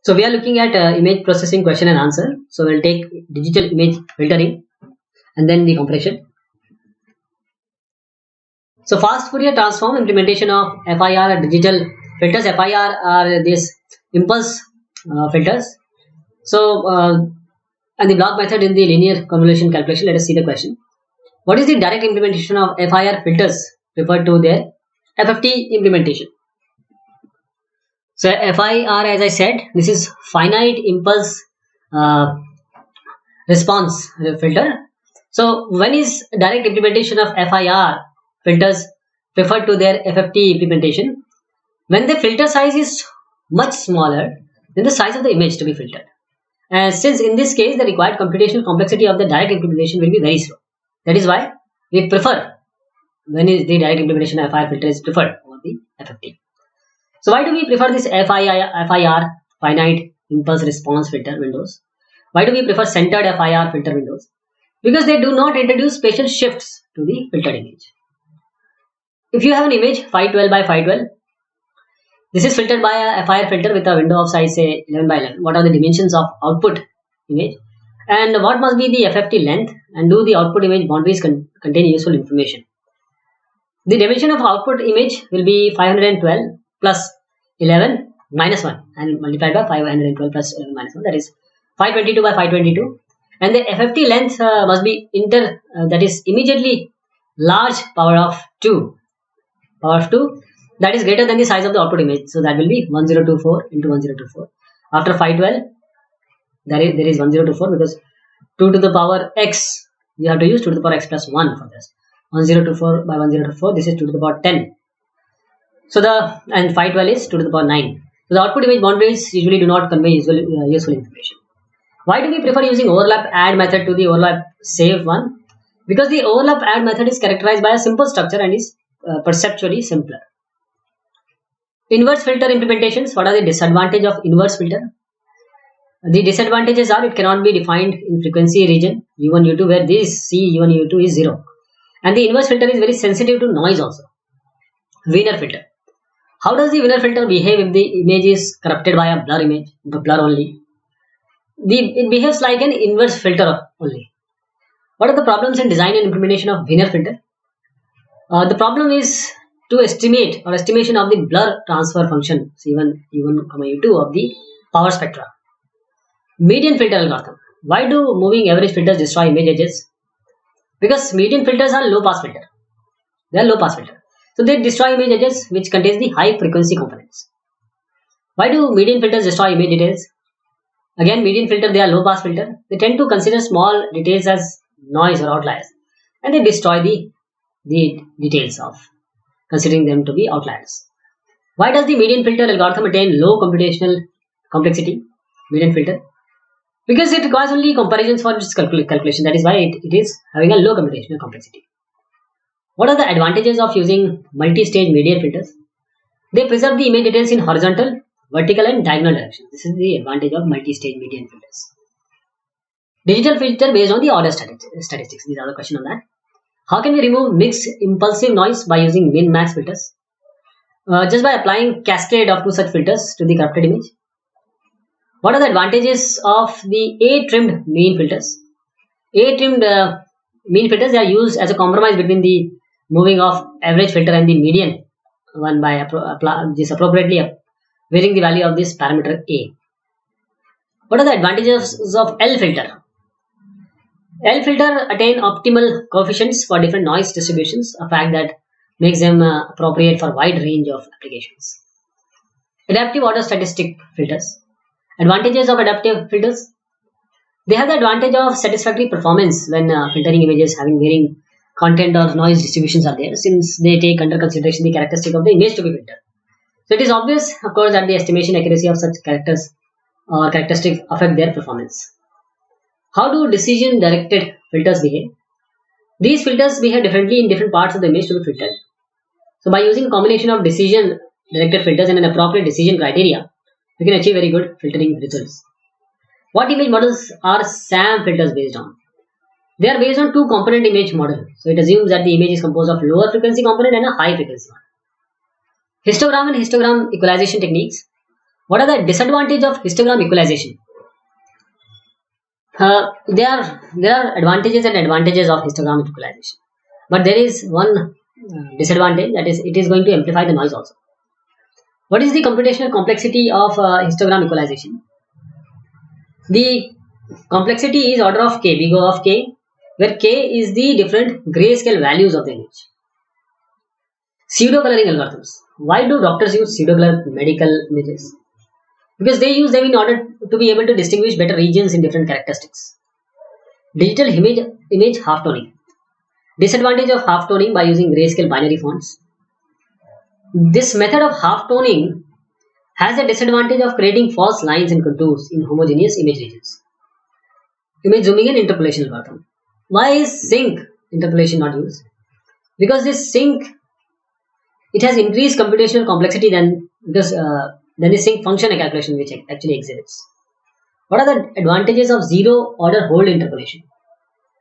So we are looking at image processing question and answer. So we'll take digital image filtering and then the compression. So fast Fourier transform implementation of FIR digital filters. FIR are these impulse filters. So and the block method in the linear convolution calculation. Let us see the question. What is the direct implementation of FIR filters referred to their FFT implementation? So FIR, as I said, this is finite impulse uh, response filter. So when is direct implementation of FIR filters referred to their FFT implementation? When the filter size is much smaller than the size of the image to be filtered. And since in this case the required computational complexity of the direct implementation will be very slow. That is why we prefer when is the direct implementation of FIR filter is preferred over the FFT. So why do we prefer this FIR finite impulse response filter windows? Why do we prefer centered FIR filter windows? Because they do not introduce spatial shifts to the filtered image. If you have an image 512 by 512, this is filtered by a FIR filter with a window of size say 11 by 11. What are the dimensions of output image? And what must be the FFT length? And do the output image boundaries contain useful information? The dimension of output image will be 512 plus 11 minus 1 and multiplied by 512 plus 11 minus 1, that is 522 by 522. And the FFT length must be that is immediately large power of 2 that is greater than the size of the output image. So that will be 1024 into 1024. After 512 there is 1024 because 2 to the power x, you have to use 2 to the power x plus 1 for this. 1024 by 1024, this is 2 to the power 10. So and 512 is 2 to the power 9. So the output image boundaries usually do not convey useful information. Why do we prefer using overlap add method to the overlap save one? Because the overlap add method is characterized by a simple structure and is perceptually simpler. Inverse filter implementations. What are the disadvantages of inverse filter? The disadvantages are it cannot be defined in frequency region U1, U2 where this C U1, U2 is 0. And the inverse filter is very sensitive to noise also. Wiener filter. How does the Wiener filter behave if the image is corrupted by a blur image, the blur only? It behaves like an inverse filter only. What are the problems in design and implementation of Wiener filter? The problem is to estimation of the blur transfer function C1, U1, U2 of the power spectra. Median filter algorithm. Why do moving average filters destroy image edges? Because median filters are low pass filter. They are low pass filter. So they destroy image edges which contains the high frequency components. Why do median filters destroy image details? Again, median filter, they are low pass filter. They tend to consider small details as noise or outliers, and they destroy the details of considering them to be outliers. Why does the median filter algorithm attain low computational complexity? Median filter, because it requires only comparisons for its calculation. That is why it is having a low computational complexity. What are the advantages of using multi-stage median filters? They preserve the image details in horizontal, vertical and diagonal direction. This is the advantage of multi-stage median filters. Digital filter based on the order statistics. These are the question on that. How can we remove mixed impulsive noise by using min-max filters? Just by applying cascade of 2 such filters to the corrupted image. What are the advantages of the A-trimmed mean filters? A-trimmed mean filters, they are used as a compromise between the moving of average filter and the median one by appropriately varying the value of this parameter A. What are the advantages of L filter? L filter attain optimal coefficients for different noise distributions, a fact that makes them appropriate for a wide range of applications. Adaptive order statistic filters. Advantages of adaptive filters. They have the advantage of satisfactory performance when filtering images having varying content or noise distributions are there, since they take under consideration the characteristic of the image to be filtered. So it is obvious, of course, that the estimation accuracy of such characters or characteristics affect their performance. How do decision-directed filters behave? These filters behave differently in different parts of the image to be filtered. So by using a combination of decision-directed filters and an appropriate decision criteria, we can achieve very good filtering results. What image models are SAM filters based on? They are based on 2-component image model. So it assumes that the image is composed of lower frequency component and a high frequency one. Histogram and histogram equalization techniques. What are the disadvantages of histogram equalization? There are advantages and advantages of histogram equalization, but there is one disadvantage, that is it is going to amplify the noise also. What is the computational complexity of histogram equalization? The complexity is order of k. We go of k, where k is the different grayscale values of the image. Pseudo coloring algorithms. Why do doctors use pseudo color medical images? Because they use them in order to be able to distinguish better regions in different characteristics. Digital image half toning. Disadvantage of half toning by using grayscale binary fonts. This method of half toning has the disadvantage of creating false lines and contours in homogeneous image regions. Image zooming and interpolation algorithm. Why is sync interpolation not used? Because this sync, it has increased computational complexity than the sync function calculation which actually exhibits. What are the advantages of zero order hold interpolation?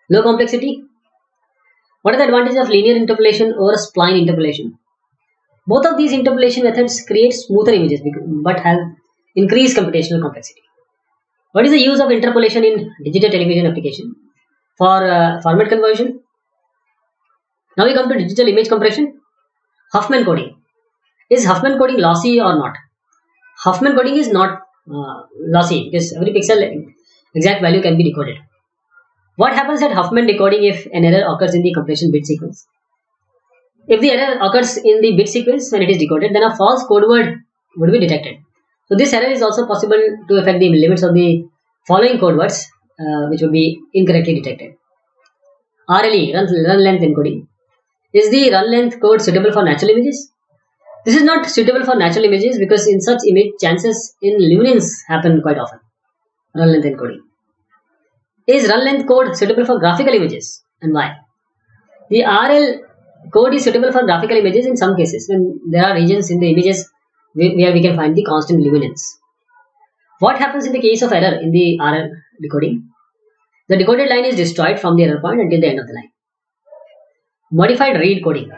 Low complexity. What are the advantages of linear interpolation over spline interpolation? Both of these interpolation methods create smoother images but have increased computational complexity. What is the use of interpolation in digital television application? For format conversion. Now we come to digital image compression. Huffman coding. Is Huffman coding lossy or not? Huffman coding is not lossy because every pixel exact value can be decoded. What happens at Huffman decoding if an error occurs in the compression bit sequence? If the error occurs in the bit sequence when it is decoded, then a false code word would be detected. So this error is also possible to affect the limits of the following code words, which would be incorrectly detected. RLE, run length encoding. Is the run length code suitable for natural images? This is not suitable for natural images because in such image chances in luminance happen quite often. Run length encoding. Is run length code suitable for graphical images, and why? The RL code is suitable for graphical images in some cases when there are regions in the images where we can find the constant luminance. What happens in the case of error in the RL decoding? The decoded line is destroyed from the error point until the end of the line. Modified read coding.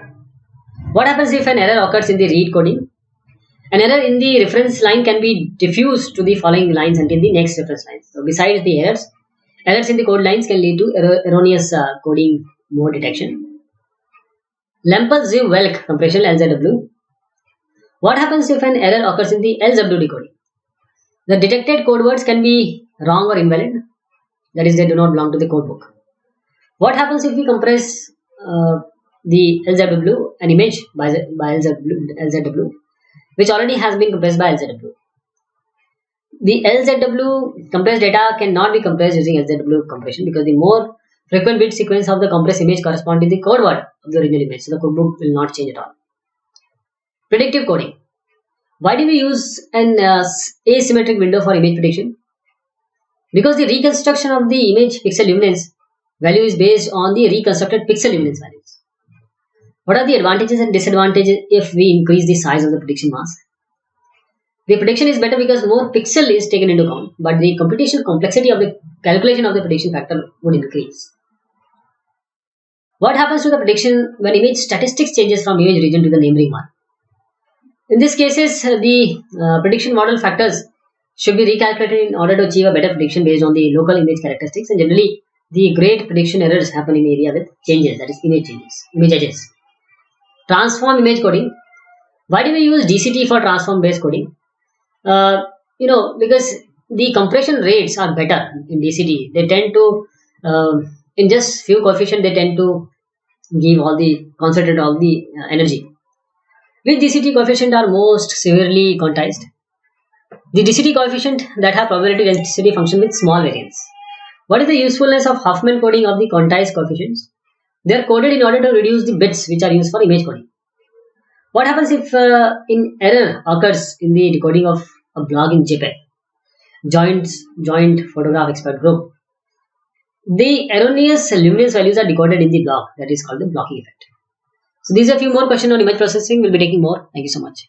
What happens if an error occurs in the read coding? An error in the reference line can be diffused to the following lines until the next reference line. So besides the errors in the code lines can lead to erroneous coding mode detection. Lempel-Ziv-Welk compression LZW. What happens if an error occurs in the LZW decoding? The detected code words can be wrong or invalid. That is, they do not belong to the code book. What happens if we compress the LZW, an image by LZW, which already has been compressed by LZW? The LZW compressed data cannot be compressed using LZW compression because the more frequent bit sequence of the compressed image correspond to the code word of the original image, so the code book will not change at all. Predictive coding. Why do we use an asymmetric window for image prediction? Because the reconstruction of the image pixel luminance value is based on the reconstructed pixel luminance values. What are the advantages and disadvantages if we increase the size of the prediction mask? The prediction is better because more pixel is taken into account, but the computational complexity of the calculation of the prediction factor would increase. What happens to the prediction when image statistics changes from image region to the neighboring one? In these cases, the prediction model factors should be recalculated in order to achieve a better prediction based on the local image characteristics, and generally the great prediction errors happen in area with changes, that is image changes, image edges. Transform image coding. Why do we use DCT for transform based coding? Because the compression rates are better in DCT. They tend to, in just few coefficient, they tend to give all the concentrate all the energy. Which DCT coefficient are most severely quantized? The DCT coefficient that have probability density function with small variance. What is the usefulness of Huffman coding of the quantized coefficients? They are coded in order to reduce the bits which are used for image coding. What happens if an error occurs in the decoding of a blog in JPEG? Joint photograph expert group. The erroneous luminance values are decoded in the blog. That is called the blocking effect. So these are a few more questions on image processing. We'll be taking more. Thank you so much.